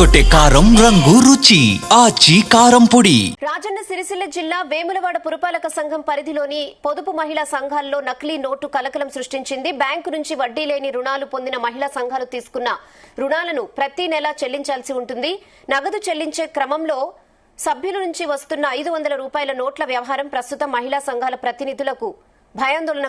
అదరగొట్టే కారం రంగు రుచి ఆచి కారం పొడి. రాజన్న సిరిసిల్ల జిల్లా వేములవాడ పురపాలక సంఘం పరిధిలోని పొదుపు మహిళా సంఘాల్లో నకిలీ నోటు కలకలం సృష్టించింది. బ్యాంకు నుంచి వడ్డీ లేని రుణాలు పొందిన మహిళా సంఘాలు తీసుకున్న రుణాలను ప్రతి నెలా చెల్లించాల్సి ఉంటుంది. నగదు చెల్లించే క్రమంలో సభ్యుల నుంచి వస్తున్న 500 రూపాయల నోట్ల వ్యవహారం ప్రస్తుతం మహిళా సంఘాల ప్రతినిధులకు భయాందోళన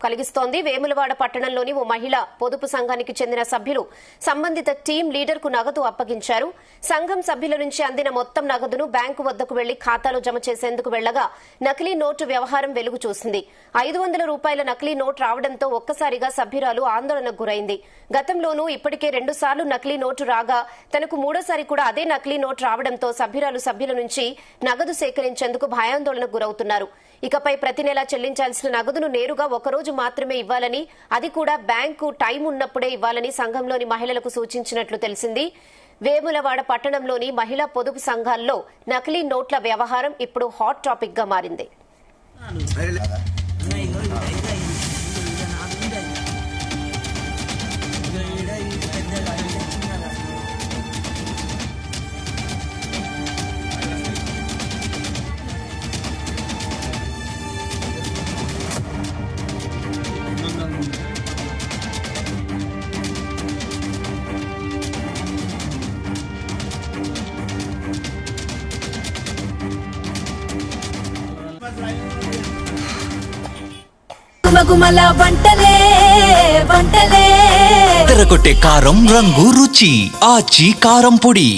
కలిగిస్తోంది. వేములవాడ పట్టణంలోని ఓ మహిళా పొదుపు సంఘానికి చెందిన సభ్యులు సంబంధిత టీం లీడర్ కు నగదు అప్పగించారు. సంఘం సభ్యుల నుంచి అందిన మొత్తం నగదును బ్యాంకు వద్దకు వెళ్లి ఖాతాలో జమ చేసేందుకు వెళ్లగా నకిలీ నోటు వ్యవహారం వెలుగు చూసింది. 500 రూపాయల నకిలీ నోటు రావడంతో ఒక్కసారిగా సభ్యురాలు ఆందోళనకు గురైంది. గతంలోనూ ఇప్పటికే 2 సార్లు నకిలీ నోటు రాగా తనకు మూడోసారి కూడా అదే నకిలీ నోటు రావడంతో సభ్యురాలు సభ్యుల నుంచి నగదు సేకరించేందుకు భయాందోళనకు గురవుతున్నారు. ఇకపై ప్రతి నెలా చెల్లించాల్సిన నగదును నేరుగా ఒకరోజు మాత్రమే ఇవ్వాలని, అది కూడా బ్యాంకు టైం ఉన్నప్పుడే ఇవ్వాలని సంఘంలోని మహిళలకు సూచించినట్లు తెలిసింది. వేములవాడ పట్టణంలోని మహిళా పొదుపు సంఘాల్లో నకిలీ నోట్ల వ్యవహారం ఇప్పుడు హాట్ టాపిక్ గా మారింది. గుమగుమల వంటలే వంటలే అదరగొట్టే కారం రంగు రుచి ఆచి కారం పొడి.